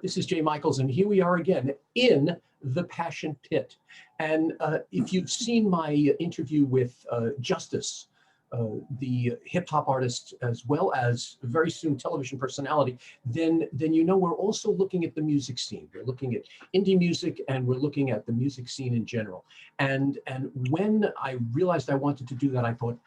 This is Jay Michaels, and here we are again in the Passion Pit. And if you've seen my interview with Justice, the hip hop artist, as well as very soon television personality, then you know we're also looking at the music scene. We're looking at indie music, and we're looking at the music scene in general. And when I realized I wanted to do that, I thought,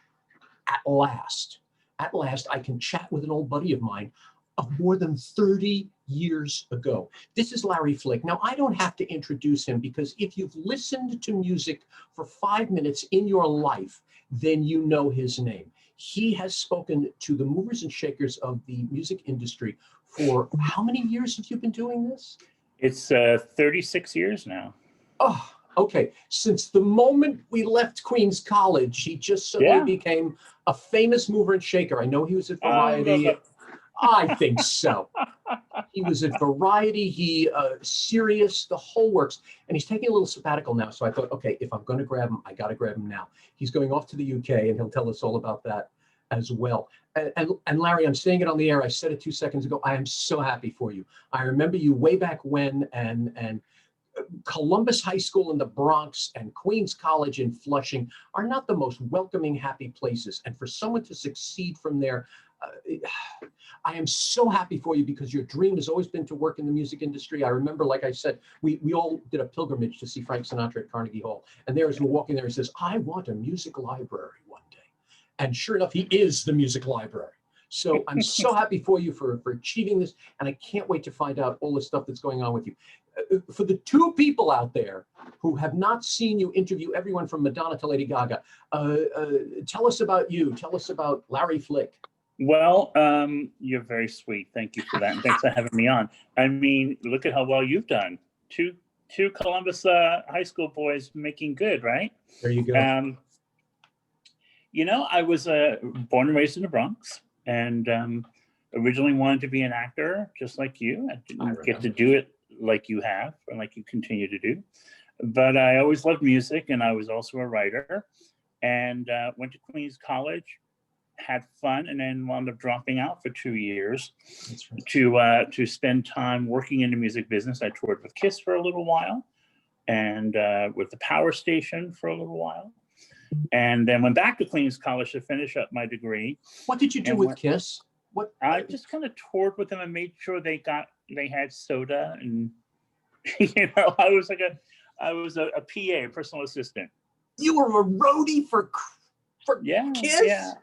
at last I can chat with an old buddy of mine of more than 30 years ago. This is Larry Flick. Now, I don't have to introduce him, because if you've listened to music for 5 minutes in your life, then you know his name. He has spoken to the movers and shakers of the music industry for how many years have you been doing this? It's 36 years now. Oh, okay. Since the moment we left Queens College, he just suddenly became a famous mover and shaker. I know he was at Variety. I think so. He was at Variety, he Sirius, the whole works, and he's taking a little sabbatical now. So I thought, okay, if I'm going to grab him, I got to grab him now. He's going off to the UK, and he'll tell us all about that as well. And Larry, I'm saying it on the air. I said it 2 seconds ago. I am so happy for you. I remember you way back when, and Columbus High School in the Bronx and Queens College in Flushing are not the most welcoming, happy places. And for someone to succeed from there, I am so happy for you, because your dream has always been to work in the music industry. I remember, like I said, we all did a pilgrimage to see Frank Sinatra at Carnegie Hall. And there, as we're walking there, he says, I want a music library one day. And sure enough, he is the music library. So I'm so happy for you for achieving this. And I can't wait to find out all the stuff that's going on with you. For the two people out there who have not seen you interview everyone from Madonna to Lady Gaga, tell us about you. Tell us about Larry Flick. Well, you're very sweet. Thank you for that. And thanks for having me on. I mean, look at how well you've done. Two Columbus high school boys making good, right? There you go. You know, I was born and raised in the Bronx, and originally wanted to be an actor, just like you. I didn't get to do it like you have, and like you continue to do. But I always loved music, and I was also a writer, and went to Queens College, had fun, and then wound up dropping out for 2 years. That's right. To spend time working in the music business. I toured with Kiss for a little while, and with the Power Station for a little while, and then went back to Queens College to finish up my degree. What did you do with Kiss? What? I just kind of toured with them and made sure they had soda, and you know, I was a PA, personal assistant. You were a roadie for Kiss?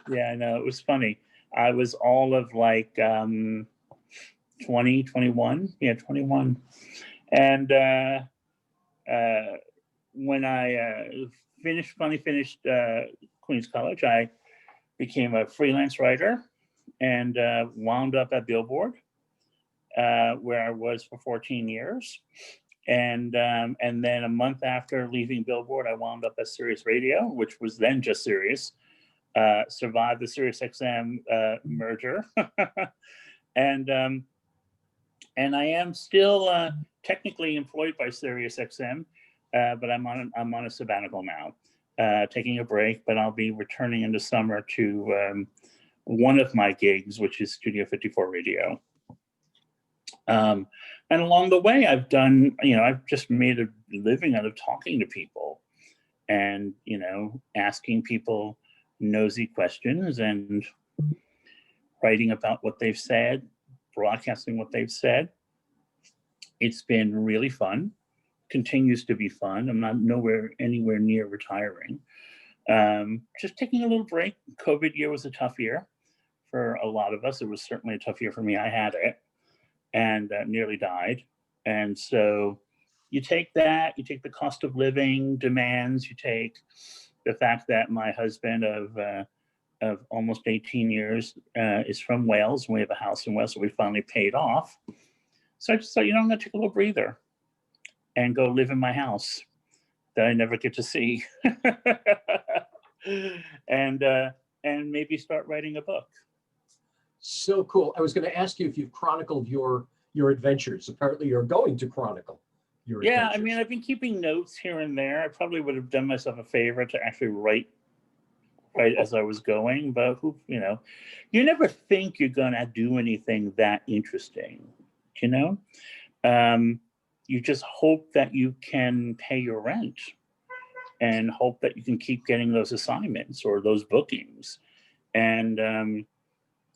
Yeah, I know. It was funny. I was all of like 20, 21. Yeah, 21. And when I finished Queens College, I became a freelance writer, and wound up at Billboard, where I was for 14 years. And then a month after leaving Billboard, I wound up at Sirius Radio, which was then just Sirius. Survived the Sirius XM merger, and I am still technically employed by Sirius XM, but I'm on a sabbatical now, taking a break. But I'll be returning in the summer to one of my gigs, which is Studio 54 Radio. And along the way, I've just made a living out of talking to people, and asking people nosy questions and writing about what they've said, broadcasting what they've said. It's been really fun, continues to be fun. I'm not anywhere near retiring. Just taking a little break. COVID year was a tough year for a lot of us. It was certainly a tough year for me. I had it, and nearly died. And so you take that, you take the cost of living demands, you take the fact that my husband of almost 18 years is from Wales, and we have a house in Wales that we finally paid off. So I just thought, I'm going to take a little breather and go live in my house that I never get to see, and maybe start writing a book. So cool. I was going to ask you if you've chronicled your adventures. Apparently, you're going to chronicle. Yeah, I mean, I've been keeping notes here and there. I probably would have done myself a favor to actually write as I was going, but you never think you're gonna do anything that interesting you know? You just hope that you can pay your rent and hope that you can keep getting those assignments or those bookings. And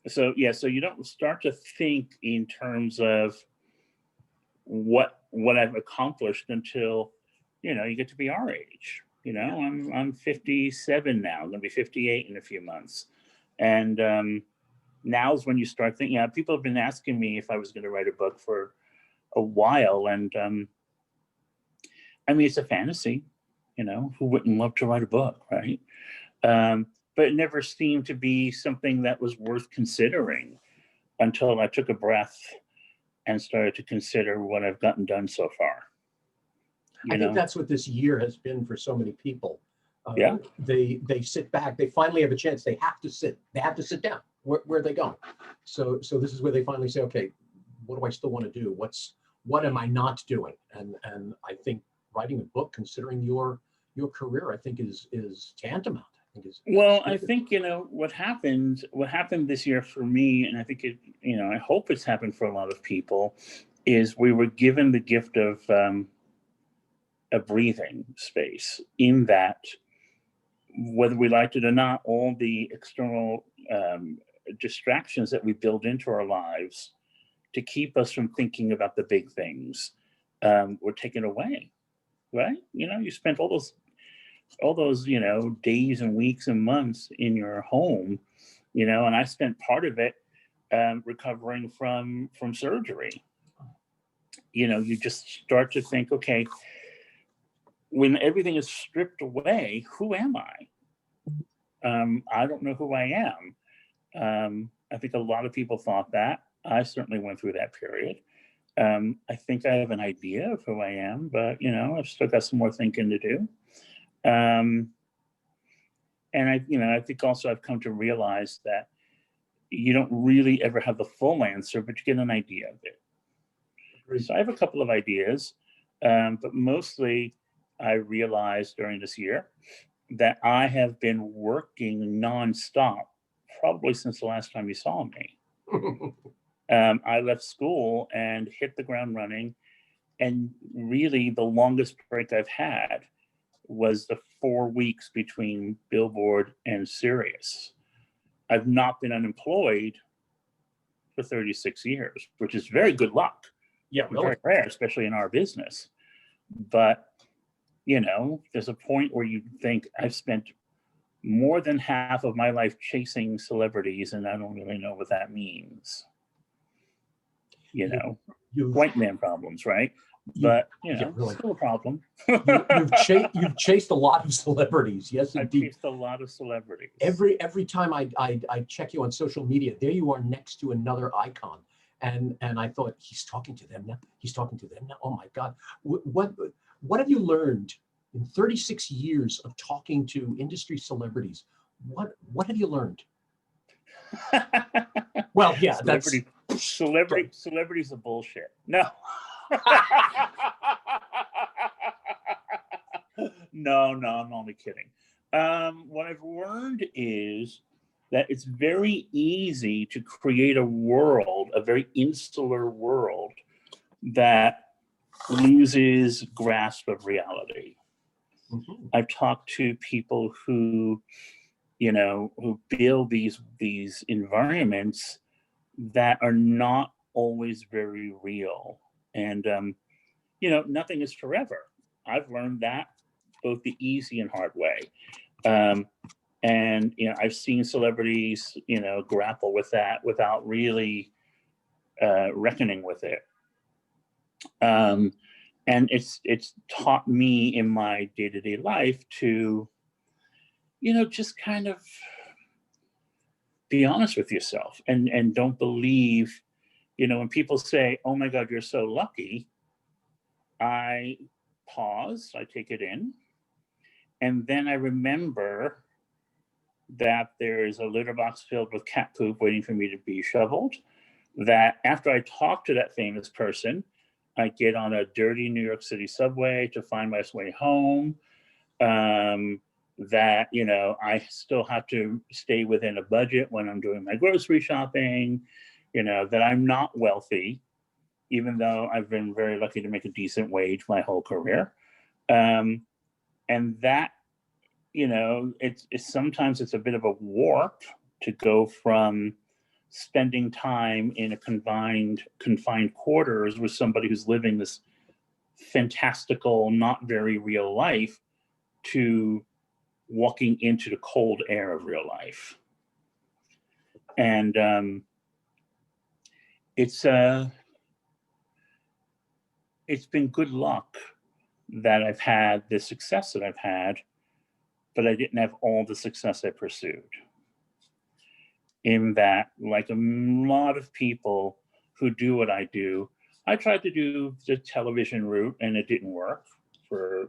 so you don't start to think in terms of what I've accomplished until, you get to be our age. I'm 57 now, I'm gonna be 58 in a few months. And now's when you start thinking, people have been asking me if I was gonna write a book for a while. And I mean, it's a fantasy, who wouldn't love to write a book, right? But it never seemed to be something that was worth considering until I took a breath and started to consider what I've gotten done so far. I think that's what this year has been for so many people. Yeah. They sit back, they finally have a chance. They have to sit down. Where are they going? So this is where they finally say, okay, what do I still want to do? What am I not doing? And I think writing a book, considering your career, I think is tantamount. I think what happened this year for me, and I think I hope it's happened for a lot of people, is we were given the gift of a breathing space, in that, whether we liked it or not, all the external distractions that we build into our lives to keep us from thinking about the big things were taken away, right? You spent all those days and weeks and months in your home, and I spent part of it recovering from surgery. You just start to think, okay, when everything is stripped away, who am I? I don't know who I am. I think a lot of people thought that. I certainly went through that period. I think I have an idea of who I am, but I've still got some more thinking to do. And I think also I've come to realize that you don't really ever have the full answer, but you get an idea of it. So I have a couple of ideas, but mostly I realized during this year that I have been working nonstop, probably since the last time you saw me. I left school and hit the ground running, and really the longest break I've had was the 4 weeks between Billboard and Sirius. I've not been unemployed for 36 years, which is very good luck. Yeah, really. Very rare, especially in our business. But, there's a point where you think, I've spent more than half of my life chasing celebrities, and I don't really know what that means. White man problems, right? But really. Still a problem. You've chased a lot of celebrities. Yes, indeed. I've chased a lot of celebrities. Every time I check you on social media, there you are next to another icon, and I thought, he's talking to them now. Oh my God, what have you learned in 36 years of talking to industry celebrities? What have you learned? Well, yeah, celebrities are bullshit. No. No, I'm only kidding. What I've learned is that it's very easy to create a very insular world that loses grasp of reality. Mm-hmm. I've talked to people who build these environments that are not always very real. And, nothing is forever. I've learned that both the easy and hard way. And, I've seen celebrities, grapple with that without really reckoning with it. And it's taught me in my day-to-day life to, just kind of be honest with yourself and don't believe, when people say, oh my God, you're so lucky, I pause, I take it in, and then I remember that there is a litter box filled with cat poop waiting for me to be shoveled, that after I talk to that famous person, I get on a dirty New York City subway to find my way home, that, I still have to stay within a budget when I'm doing my grocery shopping, that I'm not wealthy, even though I've been very lucky to make a decent wage my whole career. And that, it's sometimes it's a bit of a warp to go from spending time in a confined quarters with somebody who's living this fantastical, not very real life, to walking into the cold air of real life. And it's been good luck that I've had the success that I've had, but I didn't have all the success I pursued. In that, like a lot of people who do what I do, I tried to do the television route and it didn't work for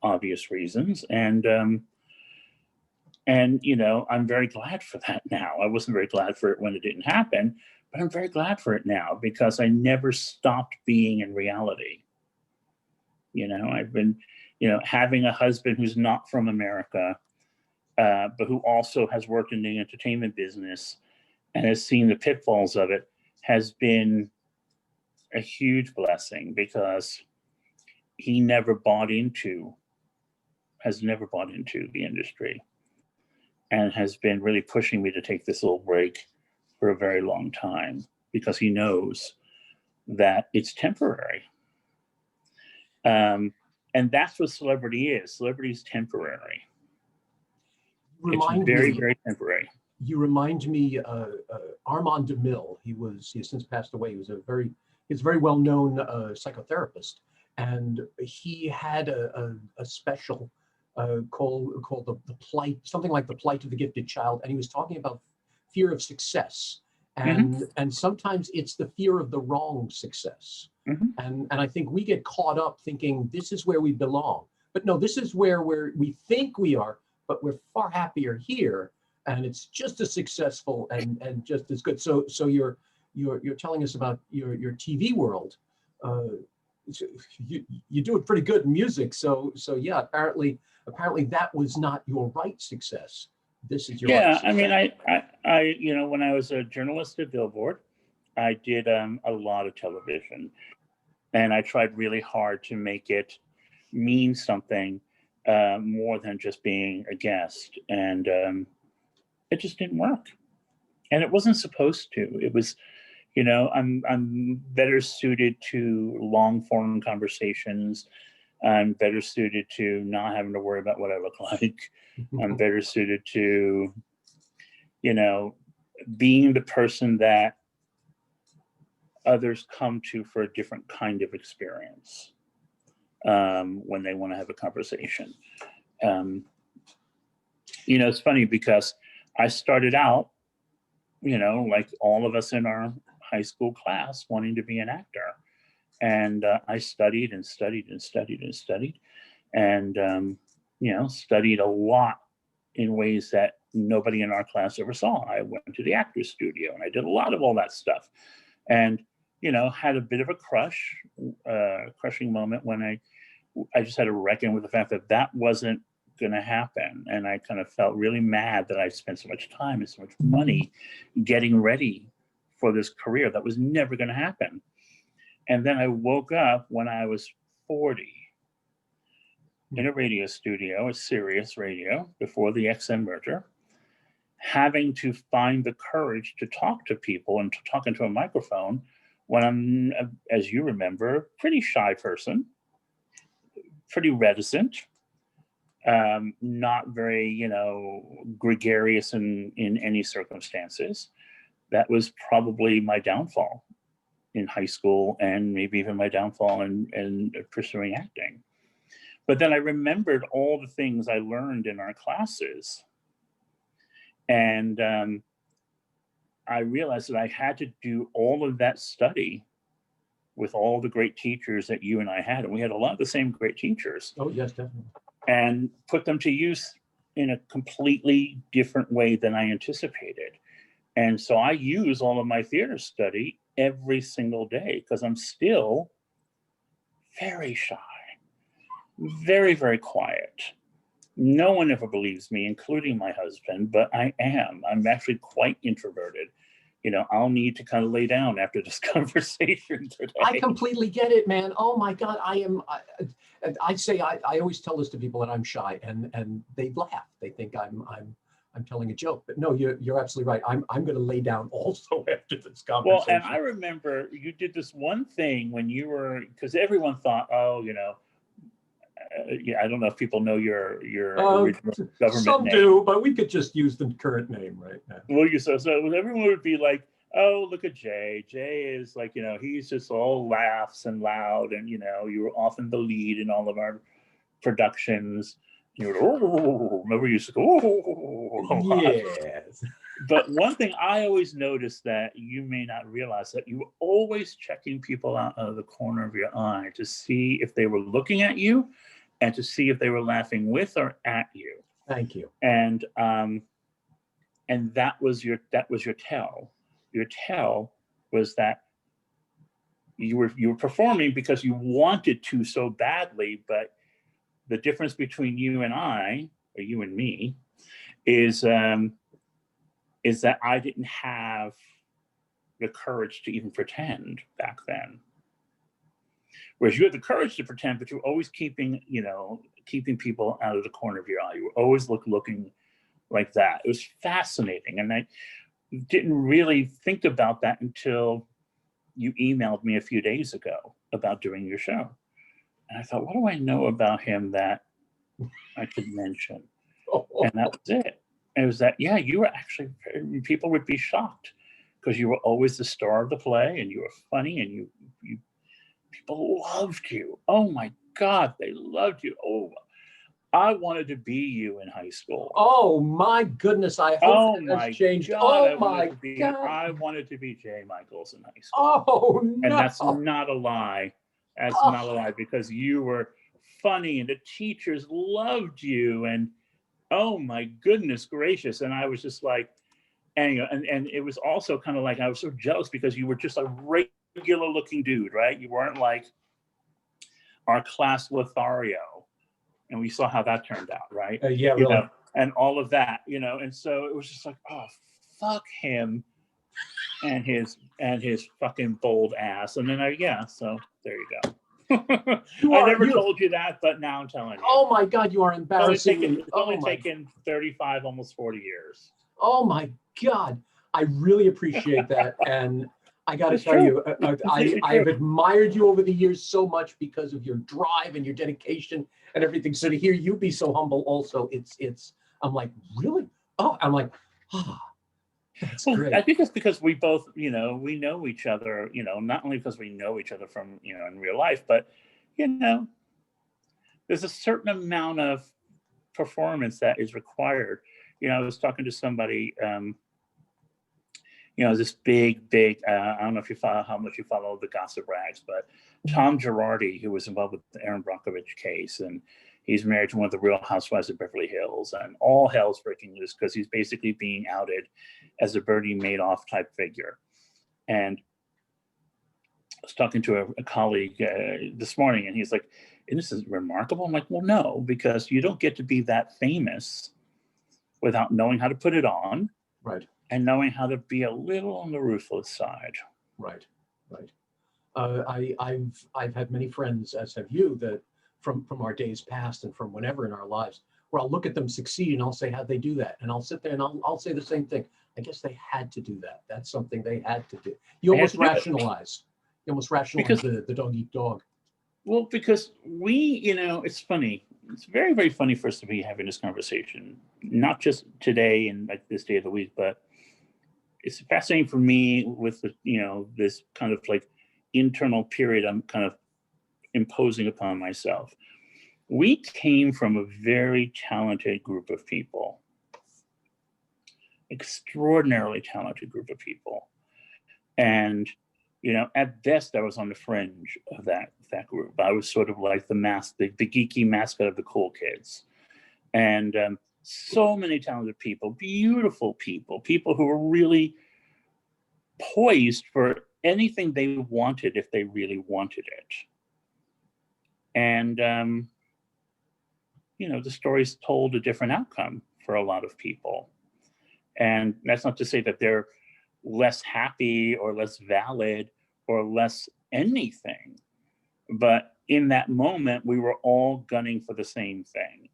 obvious reasons. And I'm very glad for that now. I wasn't very glad for it when it didn't happen, but I'm very glad for it now because I never stopped being in reality. I've been, having a husband who's not from America, but who also has worked in the entertainment business and has seen the pitfalls of it, has been a huge blessing because he has never bought into the industry and has been really pushing me to take this little break for a very long time because he knows that it's temporary. And that's what celebrity is. Celebrity is temporary. It's very, very temporary. You remind me, Armand DeMille. He has since passed away. He was a very well-known psychotherapist, and he had a special called the plight, something like the plight of the gifted child, and he was talking about fear of success, and sometimes it's the fear of the wrong success, and I think we get caught up thinking this is where we belong, but no, this is where we think we are, but we're far happier here, and it's just as successful and just as good. So you're telling us about your TV world. You do it pretty good in music. So yeah, apparently that was not your right success. This is your right success. I mean, I when I was a journalist at Billboard, I did a lot of television, and I tried really hard to make it mean something more than just being a guest, and it just didn't work, and it wasn't supposed to. It was, I'm better suited to long form conversations. I'm better suited to not having to worry about what I look like. I'm better suited to, being the person that others come to for a different kind of experience when they want to have a conversation. It's funny because I started out, like all of us in our high school class, wanting to be an actor. And I studied and studied and studied and studied and, studied a lot in ways that nobody in our class ever saw. I went to the actor's studio and I did a lot of all that stuff and, had a bit of a crushing moment when I just had to reckon with the fact that wasn't going to happen. And I kind of felt really mad that I spent so much time and so much money getting ready for this career that was never going to happen. And then I woke up when I was 40 in a radio studio, a Sirius radio, before the XM merger, having to find the courage to talk to people and to talk into a microphone when I'm, as you remember, a pretty shy person, pretty reticent, not very, gregarious in any circumstances. That was probably my downfall in high school, and maybe even my downfall in pursuing acting. But then I remembered all the things I learned in our classes. And I realized that I had to do all of that study with all the great teachers that you and I had. And we had a lot of the same great teachers. Oh, yes, definitely. And put them to use in a completely different way than I anticipated. And so I use all of my theater study every single day because I'm still very shy, very, very quiet. No one ever believes me, including my husband, but I am. I'm actually quite introverted. I'll need to kind of lay down after this conversation today. I completely get it, man. Oh my God, I always tell this to people that I'm shy, and they laugh. They think I'm telling a joke, but no, you're absolutely right. I'm going to lay down also after this conversation. Well, and I remember you did this one thing when you were, because everyone thought, oh, I don't know if people know your original government some name. do, but we could just use the current name right now. Well, so everyone would be like, oh, look at Jay. Jay is like, he's just all laughs and loud, and you were often the lead in all of our productions. You were, oh, remember you used to go, oh. Yes. But one thing I always noticed that you may not realize, that you were always checking people out of the corner of your eye to see if they were looking at you, and to see if they were laughing with or at you. Thank you. And that was your tell. Your tell was that you were performing because you wanted to so badly, but the difference between you and I, or you and me, is that I didn't have the courage to even pretend back then. Whereas you had the courage to pretend, but you were always keeping people out of the corner of your eye. You were always looking like that. It was fascinating. And I didn't really think about that until you emailed me a few days ago about doing your show. And I thought, what do I know about him that I could mention? And that was it. And it was that, yeah, you were actually, people would be shocked because you were always the star of the play, and you were funny, and you people loved you. Oh my God, they loved you. Oh, I wanted to be you in high school. Oh my goodness, I hope that's changed. God, oh my God. I wanted to be Jay Michaels in high school. Oh no. And that's not a lie. That's not a lie, because you were funny and the teachers loved you, and oh my goodness gracious. And I was just like, and it was also kind of like, I was so jealous because you were just a regular looking dude, right? You weren't like our class Lothario, and we saw how that turned out, right? Yeah, really. And all of that, and so it was just like, oh, fuck him and his fucking bold ass. And then so there you go. I never told you that, but now I'm telling you. Oh my God, you are embarrassing. It's only taken 35, almost 40 years. Oh my God, I really appreciate that. And I got to tell you, I've admired you over the years so much because of your drive and your dedication and everything. So to hear you be so humble also, I'm like, really? Oh, I'm like, that's great. I think it's because we both, we know each other, not only because we know each other from, in real life, but, there's a certain amount of performance that is required. I was talking to somebody, this big, I don't know if you follow how much you follow the gossip rags, but Tom Girardi, who was involved with the Aaron Brockovich case, and he's married to one of the Real Housewives of Beverly Hills, and all hell's breaking loose because he's basically being outed as a Bernie Madoff type figure. And I was talking to a colleague this morning, and he's like, and this is remarkable. I'm like, well, no, because you don't get to be that famous without knowing how to put it on. Right. And knowing how to be a little on the ruthless side. Right. I've had many friends, as have you, that from our days past and from whenever in our lives, where I'll look at them succeed and I'll say, how'd they do that? And I'll sit there and I'll say the same thing. I guess they had to do that. That's something they had to do. You almost rationalize the dog eat dog. Well, because we, it's funny. It's very, very funny for us to be having this conversation, not just today and like this day of the week, but it's fascinating for me with the, this kind of like internal period I'm kind of imposing upon myself. We came from a very talented group of people, extraordinarily talented group of people. And, at best I was on the fringe of that group. I was sort of like the geeky mascot of the cool kids. And so many talented people, beautiful people who were really poised for anything they wanted if they really wanted it. And, the stories told a different outcome for a lot of people. And that's not to say that they're less happy or less valid or less anything. But in that moment, we were all gunning for the same thing.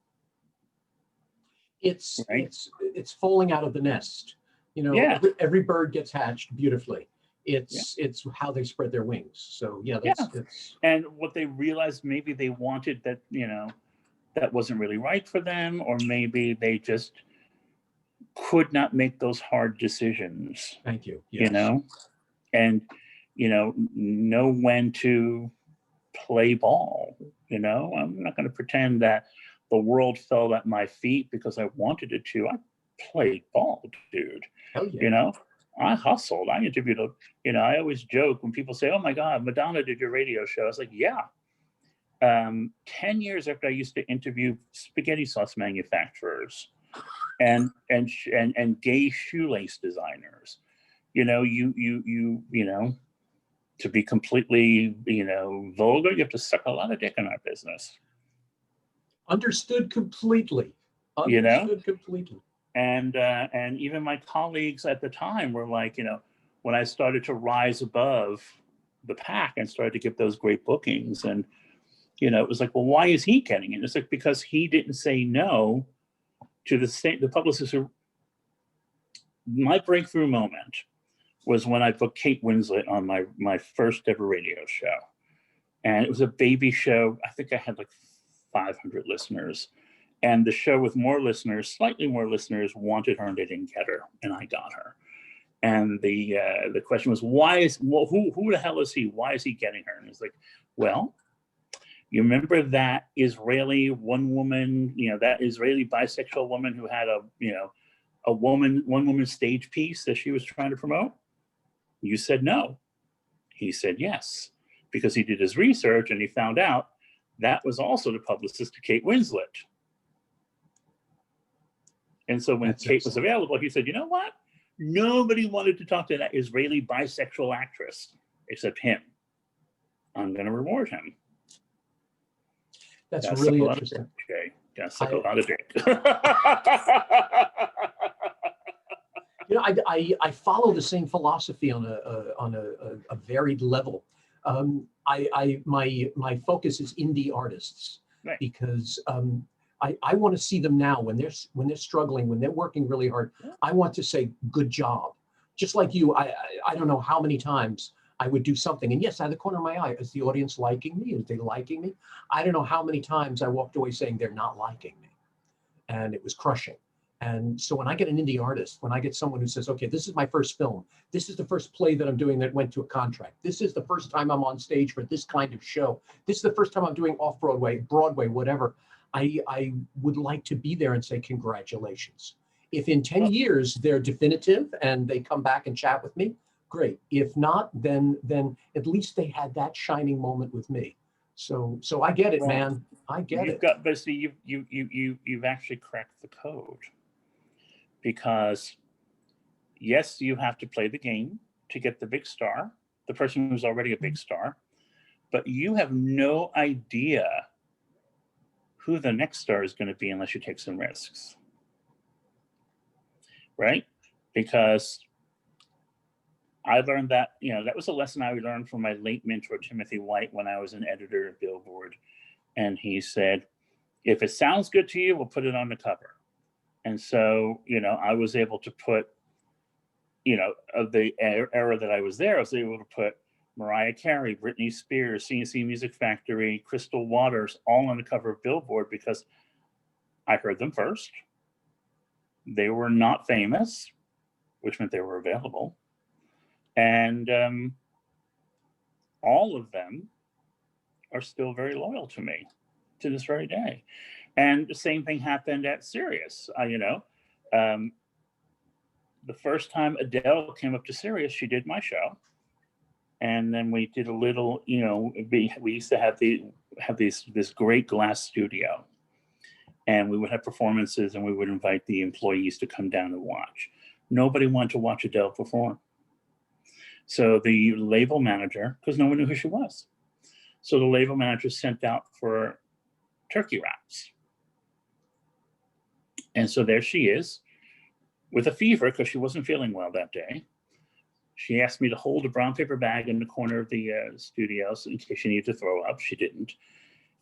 It's right? it's falling out of the nest. You know, Yeah. every bird gets hatched beautifully. It's how they spread their wings. So yeah, it's and what they realized, maybe they wanted that, you know, that wasn't really right for them, or maybe they just could not make those hard decisions. Thank you. Yes. You know, and you know when to play ball. You know, I'm not going to pretend that the world fell at my feet because I wanted it to. I played ball, dude. Hell yeah. You know, I hustled. I interviewed you know, I always joke when people say, "Oh my God, Madonna did your radio show." I was like, "Yeah." 10 years after I used to interview spaghetti sauce manufacturers and gay shoelace designers, you know, you know, to be completely, you know, vulgar, you have to suck a lot of dick in our business. Understood completely. You know? Understood completely. And even my colleagues at the time were like, you know, when I started to rise above the pack and started to get those great bookings, and you know, it was like, well, why is he getting it? It's like, because he didn't say no to the publicist who. My breakthrough moment was when I booked Kate Winslet on my first ever radio show. And it was a baby show. I think I had like 500 listeners. And the show with more listeners, slightly more listeners, wanted her and they didn't get her. And I got her. And the question was, who the hell is he? Why is he getting her? And it's like, well, you remember that Israeli one woman, you know, that Israeli bisexual woman who had one woman stage piece that she was trying to promote? You said no. He said yes, because he did his research and he found out that was also the publicist to Kate Winslet. And so when Kate was available, he said, you know what? Nobody wanted to talk to that Israeli bisexual actress except him. I'm going to reward him. That's really interesting. Gotta suck a lot of dick. You know, I follow the same philosophy on a varied level. My focus is indie artists, right. Because I want to see them now when they're struggling, when they're working really hard. Yeah. I want to say good job, just like you. I don't know how many times I would do something, and yes, out of the corner of my eye, is the audience liking me? Is they liking me? I don't know how many times I walked away saying they're not liking me, and it was crushing. And so when I get an indie artist, when I get someone who says, okay, this is my first film, this is the first play that I'm doing that went to a contract, this is the first time I'm on stage for this kind of show, this is the first time I'm doing off-Broadway, Broadway, whatever, I would like to be there and say congratulations. If in 10 years they're definitive and they come back and chat with me, great. If not, then at least they had that shining moment with me. So I get it, man. I get it. But see, you've actually cracked the code, because yes, you have to play the game to get the big star, the person who's already a big star, but you have no idea who the next star is going to be unless you take some risks, right? Because I learned that, you know, that was a lesson I learned from my late mentor, Timothy White, when I was an editor at Billboard. And he said, if it sounds good to you, we'll put it on the cover. And so, you know, I was able to put, you know, of the era that I was there, I was able to put Mariah Carey, Britney Spears, CNC Music Factory, Crystal Waters, all on the cover of Billboard, because I heard them first. They were not famous, which meant they were available. And all of them are still very loyal to me to this very day. And the same thing happened at Sirius. You know, the first time Adele came up to Sirius, she did my show. And then we did a little, you know, we used to have this great glass studio. And we would have performances and we would invite the employees to come down and watch. Nobody wanted to watch Adele perform. So the label manager, because no one knew who she was. So the label manager sent out for turkey wraps. And so there she is with a fever because she wasn't feeling well that day. She asked me to hold a brown paper bag in the corner of the studios in case she needed to throw up. She didn't.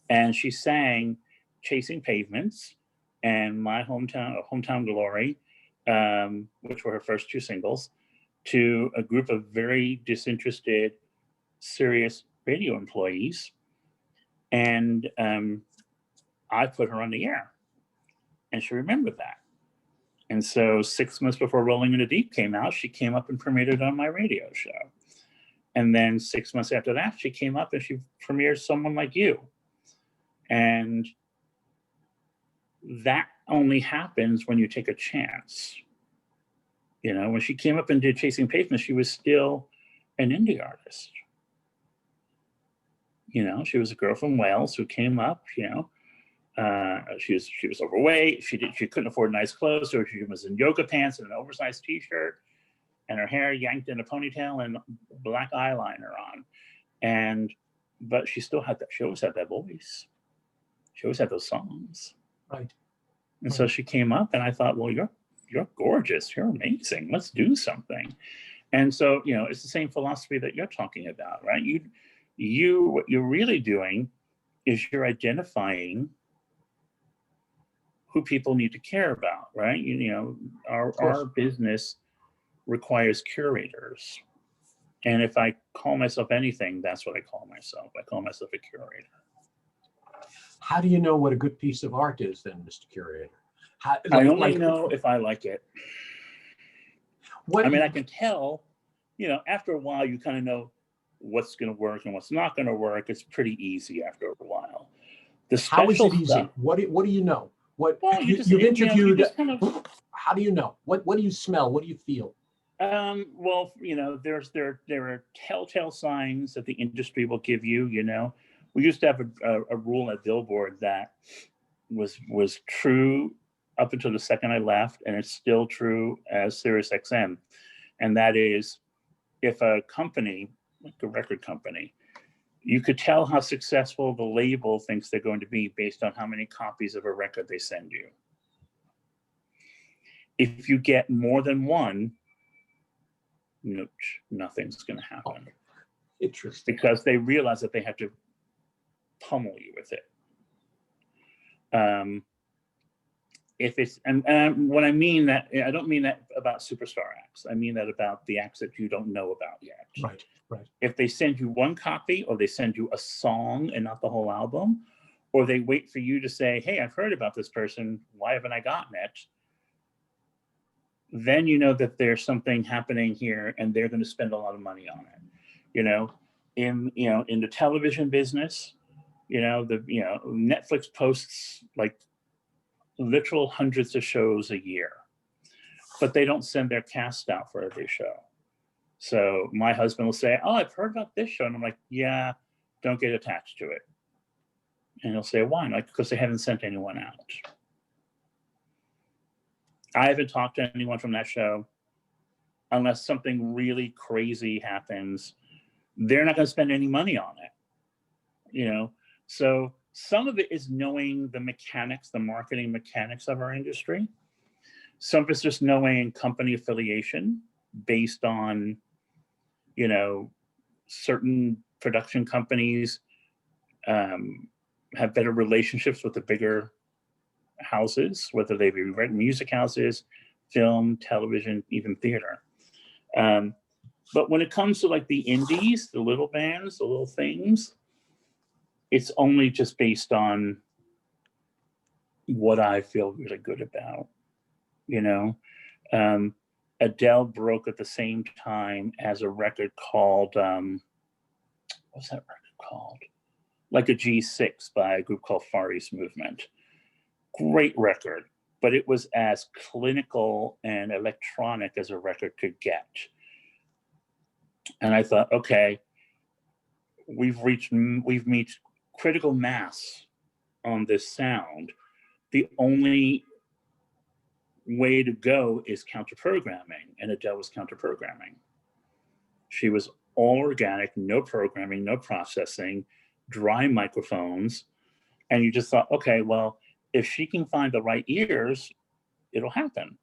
And she sang Chasing Pavements and My Hometown Glory, which were her first two singles, to a group of very disinterested Sirius radio employees. And I put her on the air. And she remembered that. And so 6 months before Rolling in the Deep came out, she came up and premiered it on my radio show. And then 6 months after that, she came up and she premiered Someone Like You. And that only happens when you take a chance. You know, when she came up and did Chasing Pavements, she was still an indie artist. You know, she was a girl from Wales who came up, you know. She was overweight. She couldn't afford nice clothes, so she was in yoga pants and an oversized T-shirt, and her hair yanked in a ponytail and black eyeliner on. But she still had that. She always had that voice. She always had those songs. Right. And so she came up, and I thought, well, you're gorgeous. You're amazing. Let's do something. And so, you know, it's the same philosophy that you're talking about, right? What you're really doing is you're identifying who people need to care about, right? You know, our business requires curators. And if I call myself anything, that's what I call myself. I call myself a curator. How do you know what a good piece of art is then, Mr. Curator? I only know if I like it. I mean, I can tell, you know, after a while, you kind of know what's going to work and what's not going to work. It's pretty easy after a while. How is it easy? What do you know? You've interviewed. How do you know? What do you smell? What do you feel? Well, you know, there are telltale signs that the industry will give you. You know, we used to have a rule at Billboard that was true up until the second I left, and it's still true as Sirius XM, and that is, if a company, like a record company, you could tell how successful the label thinks they're going to be based on how many copies of a record they send you. If you get more than one, nothing's going to happen. Oh, interesting. Because they realize that they have to pummel you with it. If it's, and when I mean that, I don't mean that about superstar acts. I mean that about the acts that you don't know about yet. Right. If they send you one copy, or they send you a song and not the whole album, or they wait for you to say, hey, I've heard about this person, why haven't I gotten it? Then you know that there's something happening here, and they're going to spend a lot of money on it. You know, in the television business, Netflix posts like literal hundreds of shows a year, but they don't send their cast out for every show. So my husband will say, oh, I've heard about this show. And I'm like, yeah, don't get attached to it. And he'll say, why? Like, because they haven't sent anyone out. I haven't talked to anyone from that show unless something really crazy happens. They're not going to spend any money on it. You know, so some of it is knowing the mechanics, the marketing mechanics of our industry. Some of it's just knowing company affiliation based on, you know, certain production companies have better relationships with the bigger houses, whether they be music houses, film, television, even theater. But when it comes to like the indies, the little bands, the little things, it's only just based on what I feel really good about, you know. Adele broke at the same time as a record called, what's that record called? Like a G6 by a group called Far East Movement. Great record, but it was as clinical and electronic as a record could get. And I thought, okay, we've reached critical mass on this sound. The only way to go is counter-programming, and Adele was counter-programming. She was all organic, no programming, no processing, dry microphones, and you just thought, okay, well, if she can find the right ears, it'll happen.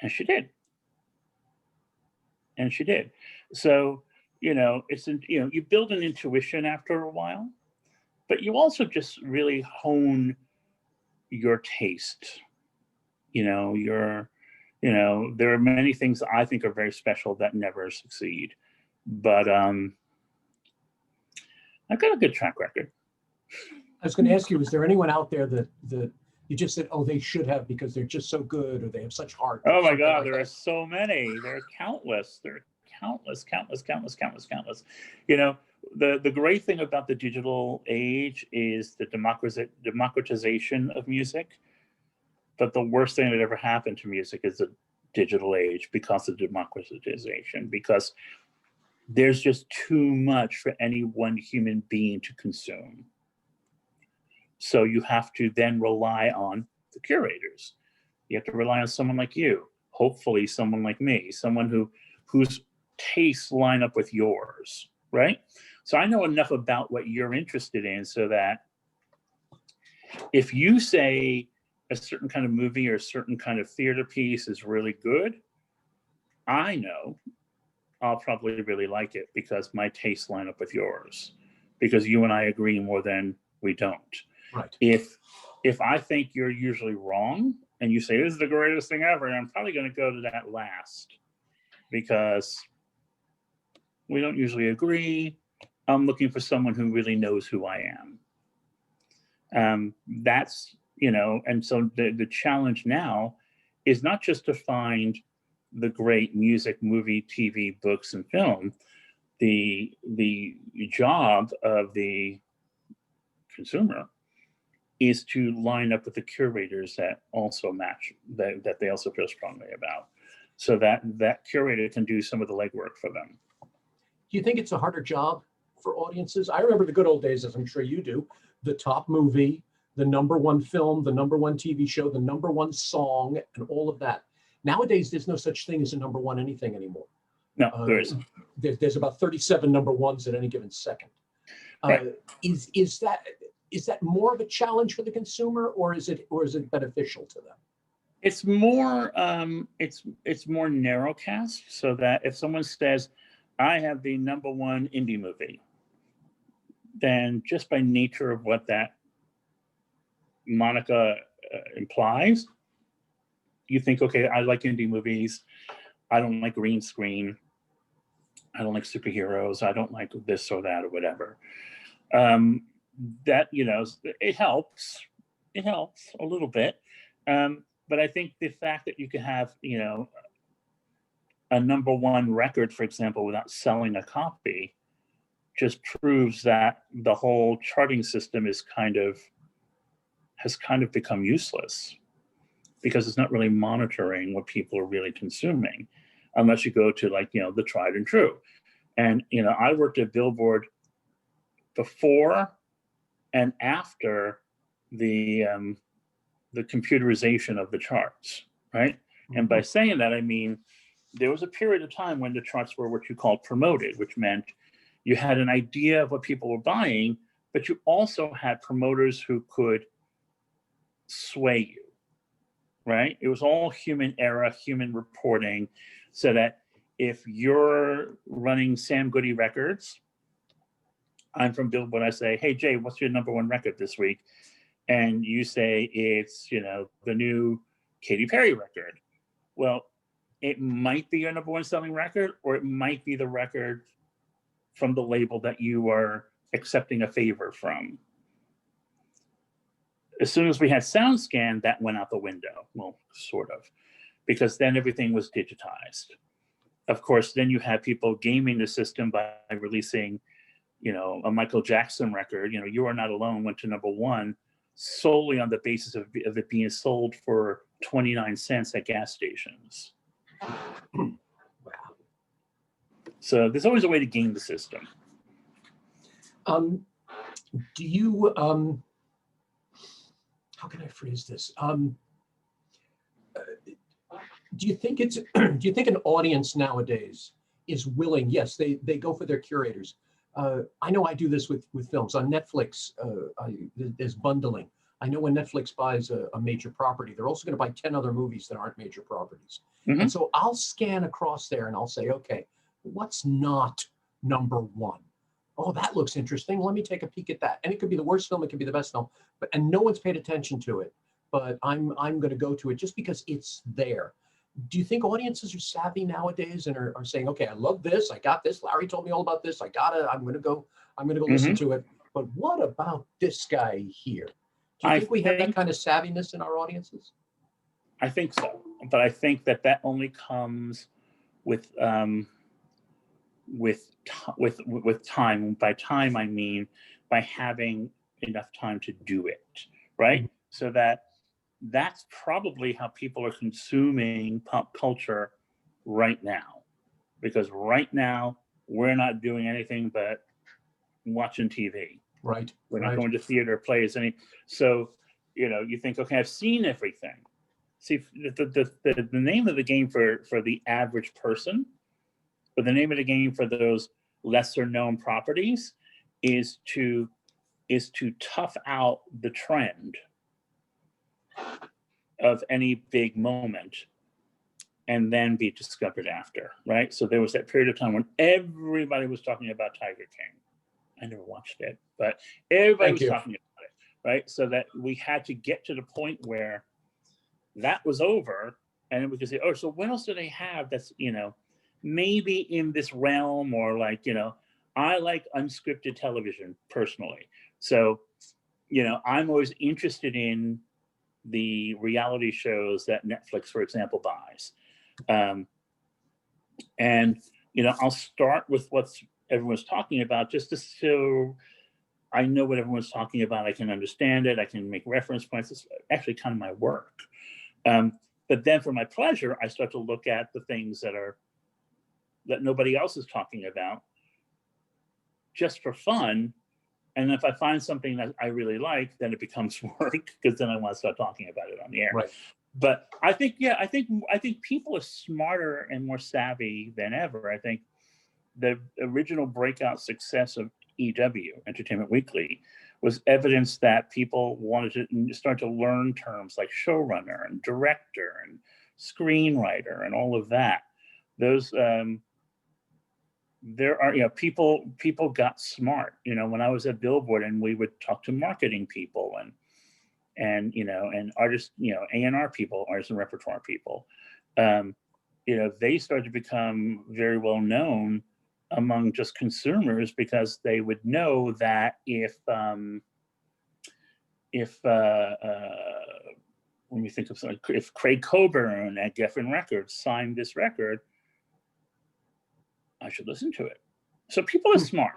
And she did. So, you build an intuition after a while, but you also just really hone your taste. There are many things I think are very special that never succeed, but I've got a good track record. I was going to ask you, is there anyone out there that you just said, oh, they should have because they're just so good or they have such heart? Oh my God, there are so many. There are countless. There are countless. The great thing about the digital age is the democratization of music. But the worst thing that ever happened to music is the digital age because of democratization, because there's just too much for any one human being to consume. So you have to then rely on the curators. You have to rely on someone like you, hopefully someone like me, someone whose tastes line up with yours, right? So I know enough about what you're interested in so that if you say a certain kind of movie or a certain kind of theater piece is really good, I know I'll probably really like it because my tastes line up with yours, because you and I agree more than we don't. Right. If I think you're usually wrong and you say this is the greatest thing ever, I'm probably going to go to that last because we don't usually agree. I'm looking for someone who really knows who I am. That's, and so the challenge now is not just to find the great music, movie, TV, books, and film. The job of the consumer is to line up with the curators that also match, that they also feel strongly about, so that curator can do some of the legwork for them. Do you think it's a harder job for audiences? I remember the good old days, as I'm sure you do, the top movie, the number one film, the number one TV show, the number one song, and all of that. Nowadays, there's no such thing as a number one anything anymore. No, there isn't. There's about 37 number ones at any given second. Right. Is that more of a challenge for the consumer, or is it beneficial to them? It's more it's more narrowcast, so that if someone says, I have the number one indie movie, then just by nature of what that moniker implies, you think, okay, I like indie movies. I don't like green screen. I don't like superheroes. I don't like this or that or whatever. That, it helps. It helps a little bit. But I think the fact that you can have, a number one record, for example, without selling a copy, just proves that the whole charting system has kind of become useless, because it's not really monitoring what people are really consuming, unless you go to the tried and true. And, I worked at Billboard before and after the computerization of the charts, right? Mm-hmm. And by saying that, I mean, there was a period of time when the charts were what you called promoted, which meant you had an idea of what people were buying, but you also had promoters who could sway you, right? It was all human error, human reporting, so that if you're running Sam Goody records, I'm from Billboard, I say, hey, Jay, what's your number one record this week? And you say it's, the new Katy Perry record. Well, it might be your number one selling record, or it might be the record from the label that you are accepting a favor from. As soon as we had SoundScan, that went out the window. Well, sort of, because then everything was digitized. Of course, then you had people gaming the system by releasing, a Michael Jackson record. You Are Not Alone went to number one solely on the basis of it being sold for 29 cents at gas stations. Wow. So there's always a way to game the system. Do you, how can I phrase this? Do you think an audience nowadays is willing? Yes, they go for their curators. I know I do this with films on Netflix. There's bundling. I know when Netflix buys a major property, they're also going to buy 10 other movies that aren't major properties. Mm-hmm. And so I'll scan across there and I'll say, okay, what's not number one? Oh, that looks interesting. Let me take a peek at that. And it could be the worst film, it could be the best film, and no one's paid attention to it. But I'm going to go to it just because it's there. Do you think audiences are savvy nowadays and are saying, okay, I love this, I got this, Larry told me all about this, I'm going to go listen to it. But what about this guy here? Do you think we have that kind of savviness in our audiences? I think so, but I think that only comes with time. By time, I mean by having enough time to do it, right? Mm-hmm. So that's probably how people are consuming pop culture right now, because right now we're not doing anything but watching TV. Right. We're not going to theater plays so you think, okay, I've seen everything. See, the name of the game for the average person, but the name of the game for those lesser known properties is to tough out the trend of any big moment and then be discovered after, right? So there was that period of time when everybody was talking about Tiger King. I never watched it, but everybody was talking about it, right? So that we had to get to the point where that was over, and then we could say, oh, so what else do they have that's, maybe in this realm, or like, I like unscripted television personally. So, I'm always interested in the reality shows that Netflix, for example, buys. And, I'll start with what's everyone's talking about, just so I know what everyone's talking about. I can understand it. I can make reference points. It's actually kind of my work. But then for my pleasure, I start to look at the things that nobody else is talking about just for fun. And if I find something that I really like, then it becomes work, because then I want to start talking about it on the air. Right. But I think people are smarter and more savvy than ever. I think the original breakout success of EW, Entertainment Weekly, was evidence that people wanted to start to learn terms like showrunner and director and screenwriter and all of that. Those there are, people got smart. When I was at Billboard and we would talk to marketing people and artists, A&R people, artists and repertoire people, they started to become very well known among just consumers, because they would know that if when you think of something, if Craig Coburn at Geffen Records signed this record, I should listen to it. So people are smart.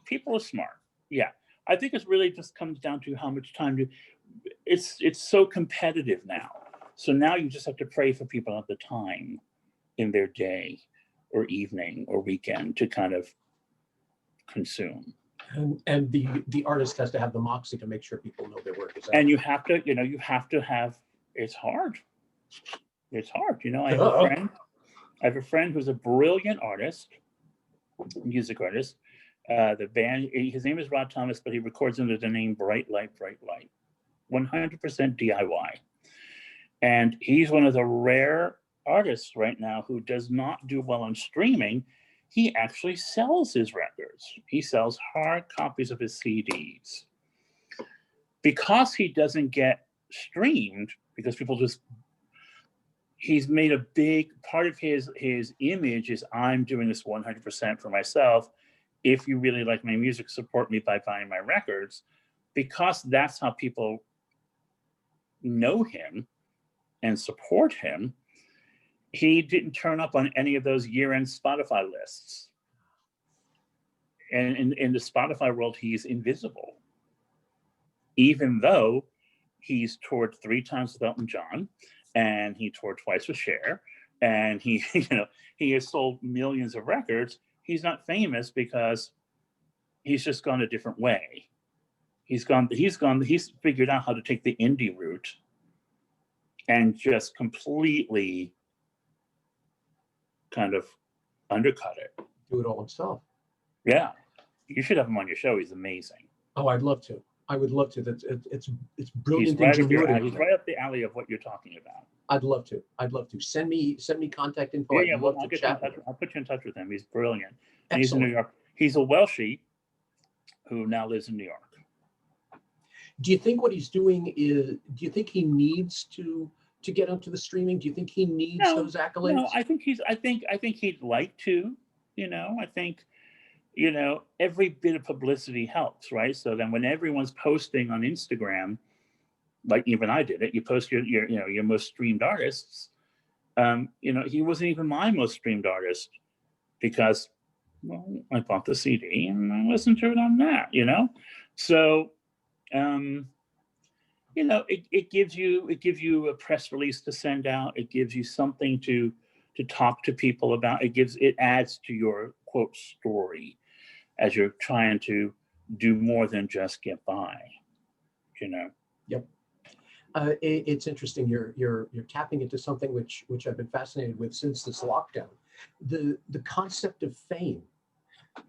People are smart. Yeah. I think it really just comes down to how much time it's so competitive now. So now you just have to pray for people at the time in their day or evening or weekend to kind of consume. And the artist has to have the moxie to make sure people know their work is out. And you have to have, it's hard. It's hard. I have a friend who's a brilliant artist, music artist. The band, his name is Rod Thomas, but he records under the name Bright Light, 100% DIY. And he's one of the rare artists right now who does not do well on streaming. He actually sells his records. He sells hard copies of his CDs. Because he doesn't get streamed, because people he's made a big part of his image is, I'm doing this 100% for myself. If you really like my music, support me by buying my records. Because that's how people know him and support him, he didn't turn up on any of those year-end Spotify lists. And in the Spotify world, he's invisible. Even though he's toured 3 times with Elton John, and he toured twice with Cher, and he has sold millions of records, he's not famous because he's just gone a different way. He's figured out how to take the indie route and just completely kind of undercut it. Do it all himself. Yeah. You should have him on your show. He's amazing. Oh, I'd love to. I would love to. It's brilliant He's ingenuity. He's right up the alley of what you're talking about. I'd love to. I'd love to. Send me contact info. Yeah, I'd yeah. love Well, to chat with him. I'll put you in touch with him. He's brilliant. And he's in Excellent. New York. He's a Welshie who now lives in New York. Do you think what he's doing is? Do you think he needs to get onto the streaming? Do you think he needs those accolades? No, I think he'd like to. I think every bit of publicity helps, right? So then when everyone's posting on Instagram, like even I did it, you post your most streamed artists. He wasn't even my most streamed artist because, well, I bought the CD and I listened to it on that, So, it gives you a press release to send out. It gives you something to talk to people about. It adds to your quote story as you're trying to do more than just get by, Yep. It's interesting. You're tapping into something which I've been fascinated with since this lockdown. The concept of fame.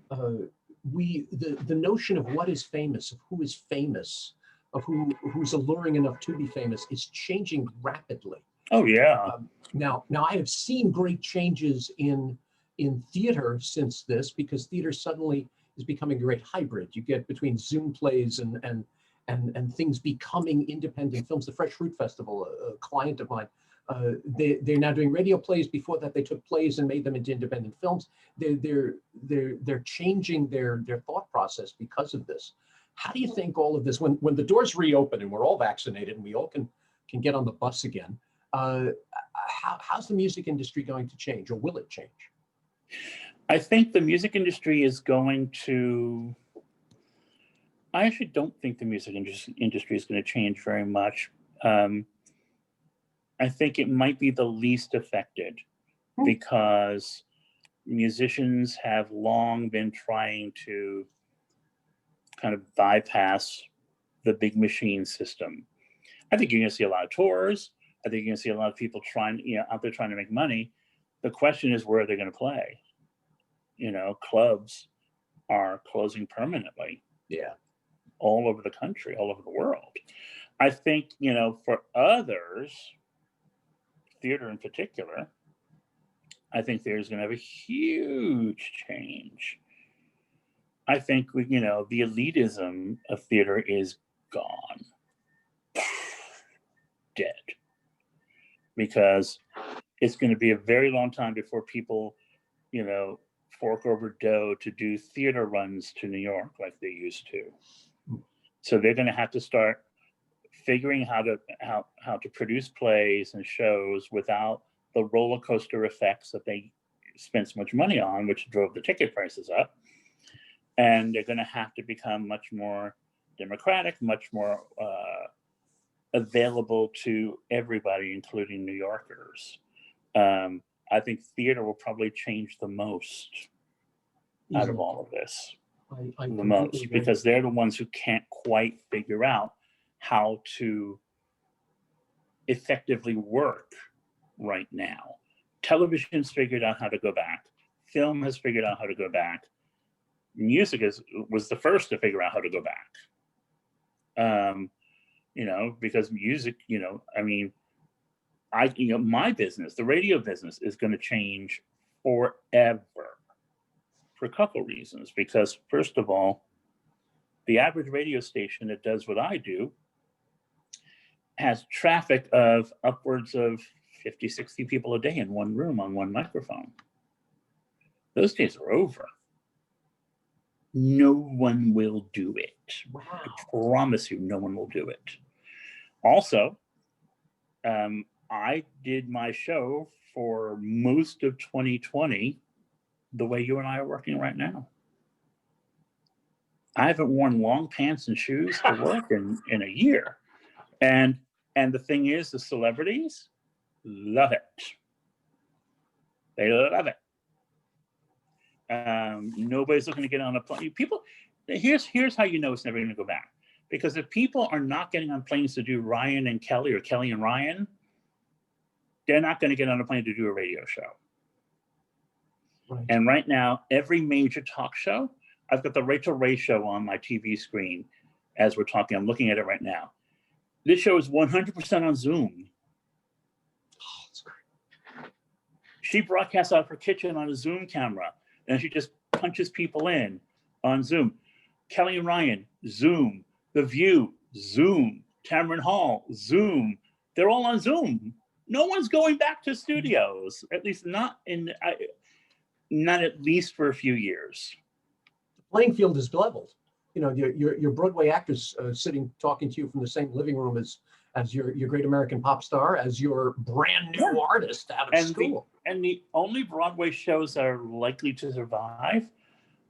The notion of what is famous, of who is famous, of who's alluring enough to be famous is changing rapidly. Oh yeah. Now I have seen great changes in theater since this, because theater suddenly is becoming a great hybrid. You get between Zoom plays and things becoming independent films. The Fresh Fruit Festival, a client of mine, they're now doing radio plays. Before that, they took plays and made them into independent films. They're changing their thought process because of this. How do you think all of this, when the doors reopen and we're all vaccinated and we all can get on the bus again, how's the music industry going to change, or will it change? I think the music industry is going to. I actually don't think the music industry is going to change very much. I think it might be the least affected because musicians have long been trying to kind of bypass the big machine system. I think you're going to see a lot of tours. I think you're going to see a lot of people out there trying to make money. The question is, where are they going to play? Clubs are closing permanently. Yeah. All over the country, all over the world. I think, for others, theater in particular, I think there's going to have a huge change. I think, the elitism of theater is gone. Dead. Because it's going to be a very long time before people, fork over dough to do theater runs to New York like they used to. So they're going to have to start figuring how to produce plays and shows without the roller coaster effects that they spent so much money on, which drove the ticket prices up. And they're going to have to become much more democratic, much more available to everybody, including New Yorkers. I think theater will probably change the most out of all of this. I the most, because they're the ones who can't quite figure out how to effectively work right now. Television's figured out how to go back. Film has figured out how to go back. Music was the first to figure out how to go back. Because music, my business, the radio business, is going to change forever. For a couple of reasons. Because first of all, the average radio station that does what I do has traffic of upwards of 50, 60 people a day in one room on one microphone. Those days are over. No one will do it. Wow. I promise you, no one will do it. Also, I did my show for most of 2020 the way you and I are working right now. I haven't worn long pants and shoes to work in a year. And the thing is, the celebrities love it. They love it. Nobody's looking to get on a plane. People, here's how you know it's never going to go back. Because if people are not getting on planes to do Ryan and Kelly or Kelly and Ryan, they're not going to get on a plane to do a radio show. Right. And right now, every major talk show, I've got the Rachel Ray show on my TV screen as we're talking. I'm looking at it right now. This show is 100% on Zoom. She broadcasts out of her kitchen on a Zoom camera, and she just punches people in on Zoom. Kelly and Ryan, Zoom. The View, Zoom. Tamron Hall, Zoom. They're all on Zoom. No one's going back to studios, at least not at least for a few years. The playing field is leveled. You know, your Broadway actors sitting talking to you from the same living room as your great American pop star, as your brand new artist out of school. And the only Broadway shows that are likely to survive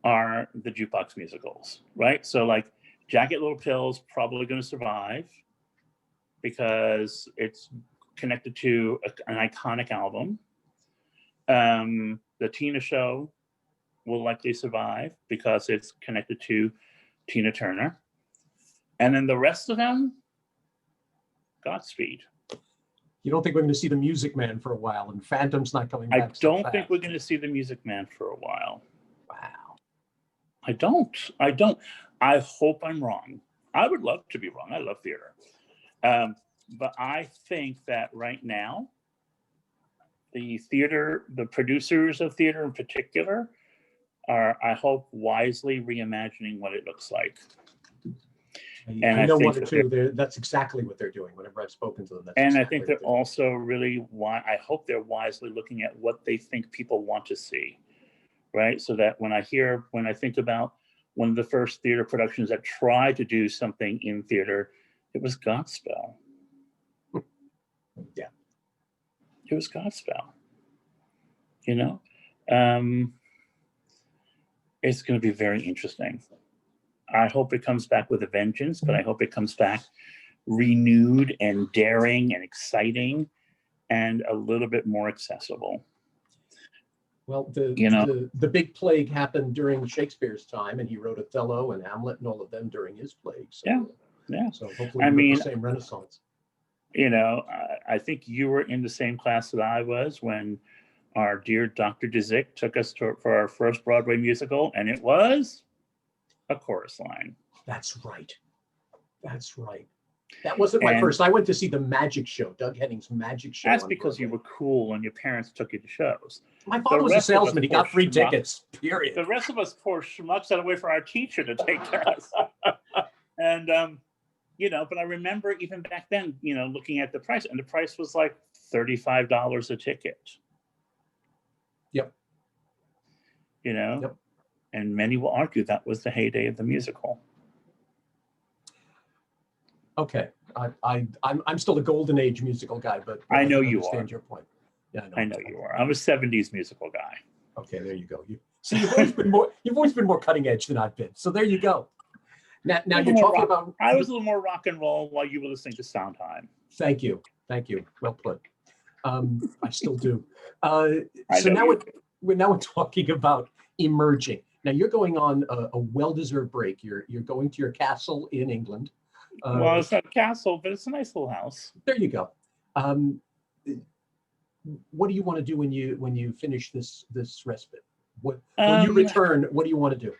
are the jukebox musicals, right? So like Jagged Little Pill's probably going to survive because it's connected to an iconic album. The Tina Show will likely survive because it's connected to Tina Turner. And then the rest of them, Godspeed. You don't think we're going to see the Music Man for a while, and Phantom's not coming back? I don't think we're going to see the Music Man for a while. Wow. I don't. I hope I'm wrong. I would love to be wrong. I love theater. But I think that right now, the producers of theater in particular, are, I hope, wisely reimagining what it looks like. And I know one or two, that's exactly what they're doing whenever I've spoken to them. And I think they're also really, I hope they're wisely looking at what they think people want to see, right? So that when I think about one of the first theater productions that tried to do something in theater, it was Godspell. Yeah. It was Godspell. You know? It's going to be very interesting. I hope it comes back with a vengeance, but I hope it comes back renewed and daring and exciting and a little bit more accessible. Well, the big plague happened during Shakespeare's time, and he wrote Othello and Hamlet and all of them during his plague. So, yeah. So hopefully the same renaissance. You know, I think you were in the same class that I was when our dear Dr. Dzik took us for our first Broadway musical, and it was a chorus line. That's right. That wasn't my first. I went to see the Magic Show, Doug Henning's Magic Show. That's because you were cool and your parents took you to shows. My father was a salesman. He got free tickets, period. The rest of us poor schmucks had to wait for our teacher to take care of us. And, you know, but I remember even back then, you know, looking at the price, and the price was like $35 a ticket. Yep. You know? Yep. And many will argue that was the heyday of the musical. Okay, I'm still a golden age musical guy, but I know you understand are. your point. Yeah, I know you are. I'm a '70s musical guy. Okay, there you go. You've always been more cutting edge than I've been. So there you go. Now you're talking about. I was a little more rock and roll while you were listening to Sondheim. Thank you. Well put. I still do. So now we're talking about emerging. Now you're going on a well-deserved break. You're going to your castle in England. Well, it's not a castle, but it's a nice little house. There you go. What do you want to do when you finish this respite? When you return, what do you want to do?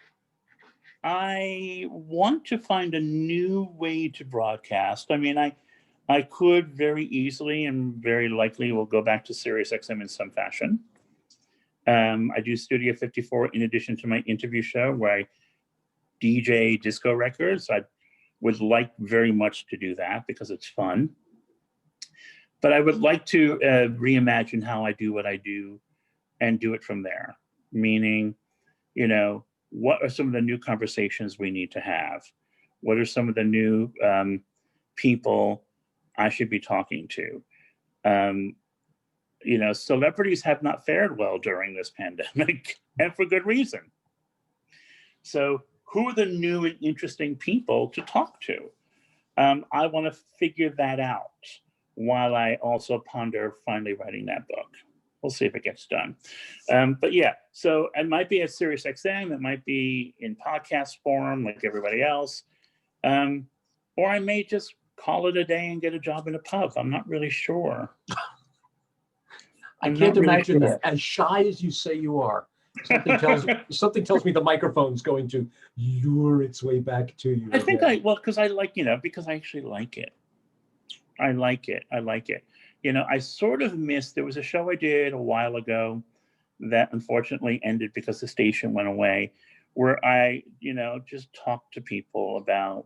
I want to find a new way to broadcast. I mean, I could very easily and very likely will go back to Sirius XM in some fashion. I do Studio 54 in addition to my interview show where I DJ disco records. I would like very much to do that because it's fun. But I would like to reimagine how I do what I do and do it from there. Meaning, you know, what are some of the new conversations we need to have? What are some of the new people I should be talking to? You know, celebrities have not fared well during this pandemic, and for good reason. So who are the new and interesting people to talk to? I want to figure that out while I also ponder finally writing that book. We'll see if it gets done. But yeah, so it might be at Sirius XM, it might be in podcast form like everybody else, or I may just call it a day and get a job in a pub. I'm not really sure. I can't imagine that. As shy as you say you are, something tells me the microphone's going to lure its way back to you. I think because I like, you know, because I actually like it. I like it. I sort of missed, there was a show I did a while ago that unfortunately ended because the station went away, where I, just talked to people about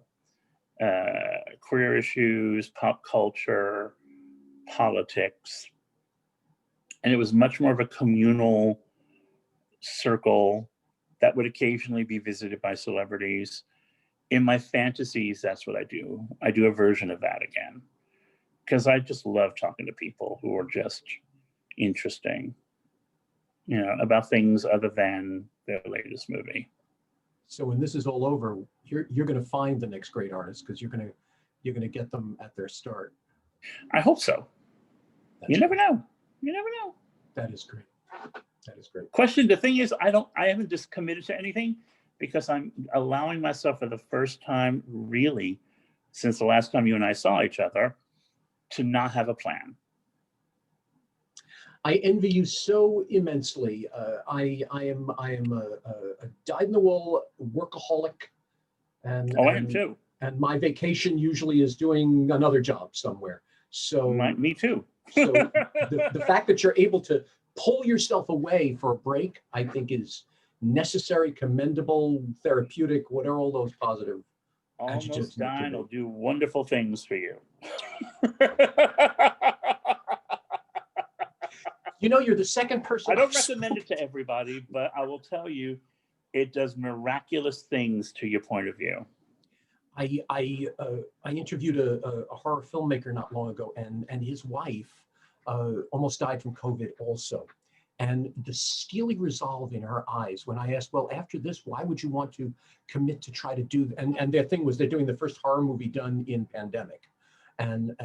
career issues, pop culture, politics. And it was much more of a communal circle that would occasionally be visited by celebrities. In my fantasies, that's what I do. I do a version of that again, because I just love talking to people who are just interesting, about things other than their latest movie. So when this is all over, you're going to find the next great artist, because you're going to get them at their start. I hope so. You never know. You never know. That is great. That is great. Question. The thing is, I haven't just committed to anything, because I'm allowing myself for the first time, really, since the last time you and I saw each other, to not have a plan. I envy you so immensely. I am a dyed-in-the-wool workaholic, and I am too. And my vacation usually is doing another job somewhere. So me too. So the fact that you're able to pull yourself away for a break, I think, is necessary, commendable, therapeutic, whatever all those positive adjectives. Almost Dying will do wonderful things for you. You're the second person. I don't recommend it to everybody, but I will tell you, it does miraculous things to your point of view. I interviewed a horror filmmaker not long ago, and his wife almost died from COVID also. And the steely resolve in her eyes when I asked, well, after this, why would you want to commit to try to do, and their thing was they're doing the first horror movie done in pandemic. And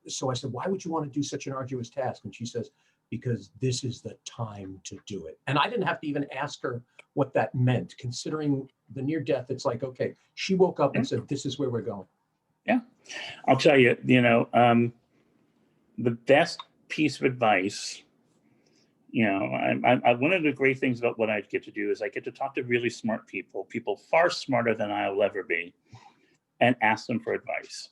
so I said, why would you want to do such an arduous task? And she says, because this is the time to do it. And I didn't have to even ask her what that meant, considering the near death. It's like, okay, she woke up and said, this is where we're going. Yeah. I'll tell you, the best piece of advice, one of the great things about what I get to do is I get to talk to really smart people far smarter than I'll ever be, and ask them for advice.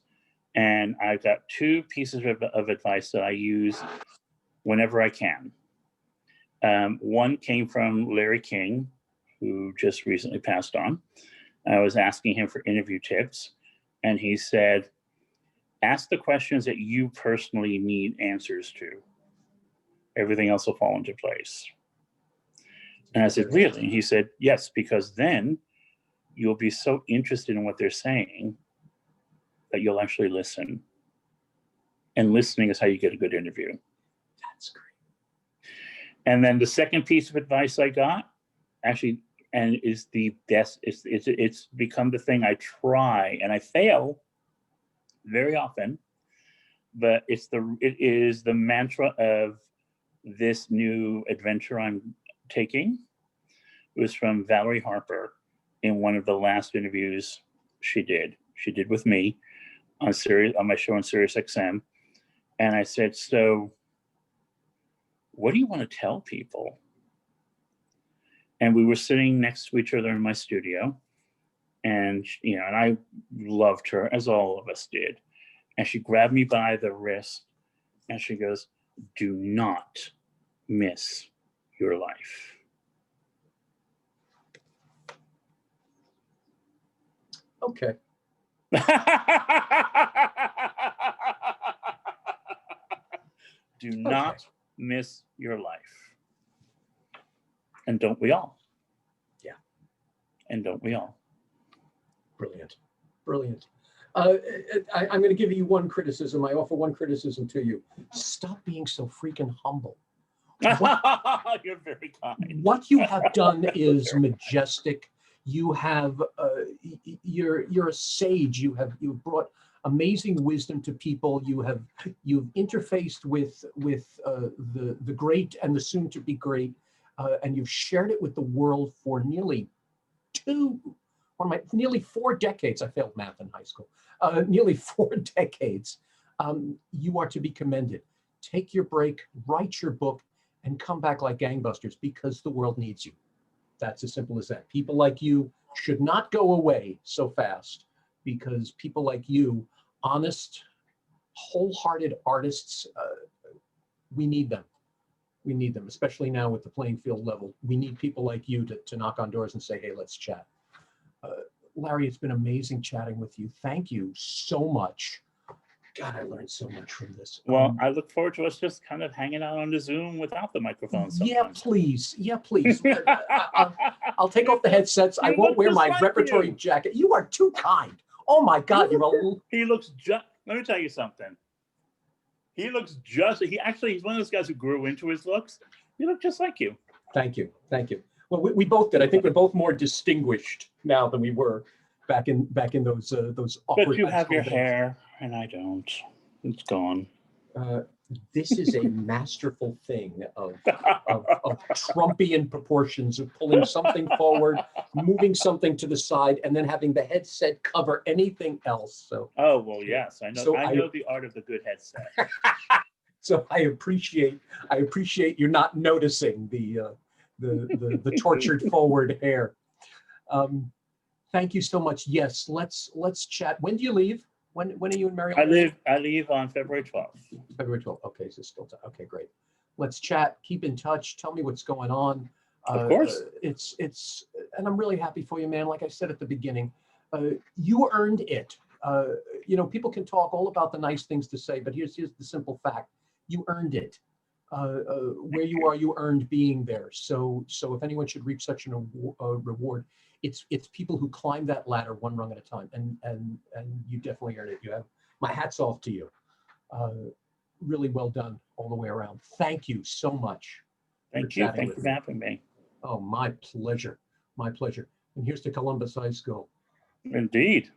And I've got two pieces of advice that I use whenever I can. One came from Larry King, who just recently passed on. I was asking him for interview tips, and he said, ask the questions that you personally need answers to. Everything else will fall into place. And I said, really? He said, yes, because then you'll be so interested in what they're saying that you'll actually listen. And listening is how you get a good interview. That's great. And then the second piece of advice I got, actually, and is the best, it's become the thing I try, and I fail very often, but it is the mantra of this new adventure I'm taking. It was from Valerie Harper in one of the last interviews she did with me on my show on Sirius XM. And I said, so what do you want to tell people? And we were sitting next to each other in my studio, and and I loved her, as all of us did. And she grabbed me by the wrist and she goes, do not miss your life. Okay. Do not miss your life. And don't we all? Yeah. And don't we all? Brilliant. Brilliant. I'm going to give you one criticism. I offer one criticism to you. Stop being so freaking humble. You're very kind. What you have done is majestic. You have, you're a sage. You've brought amazing wisdom to people. You've interfaced with the great and the soon to be great, and you've shared it with the world for nearly 4 decades. I failed math in high school. Nearly 4 decades. You are to be commended. Take your break, write your book, and come back like gangbusters, because the world needs you. That's as simple as that. People like you should not go away so fast, because people like you, honest, wholehearted artists, we need them. We need them, especially now with the playing field level. We need people like you to knock on doors and say, hey, let's chat. Larry, it's been amazing chatting with you. Thank you so much. God, I learned so much from this. Well, I look forward to us just kind of hanging out on the Zoom without the microphone sometime. Yeah, please. Yeah, please. I'll take off the headsets. I won't wear my repertory jacket. You are too kind. Oh my God, he looks just, let me tell you something. He looks just, he's one of those guys who grew into his looks. You look just like you. Thank you. Thank you. Well, we both did. I think we're both more distinguished now than we were back in those awkward. But you have your hair, and I don't. It's gone. This is a masterful thing of Trumpian proportions of pulling something forward, moving something to the side, and then having the headset cover anything else. So. Oh well, yes, I know. So I know the art of the good headset. So I appreciate you not noticing the tortured forward hair. Thank you so much. Yes, let's chat. When do you leave? When are you in Maryland? I leave on February 12th. February 12th. Okay, so still time. Okay, great. Let's chat. Keep in touch. Tell me what's going on. Of course. It's and I'm really happy for you, man. Like I said at the beginning, you earned it. People can talk all about the nice things to say, but here's the simple fact: you earned it. Where you are, you earned being there. So if anyone should reap such a reward, it's people who climb that ladder one rung at a time, and you definitely earned it. You have my hat's off to you. Really well done all the way around. Thank you so much. Thank you. Thank you for having me. Oh, my pleasure. My pleasure. And here's to Columbus High School. Indeed.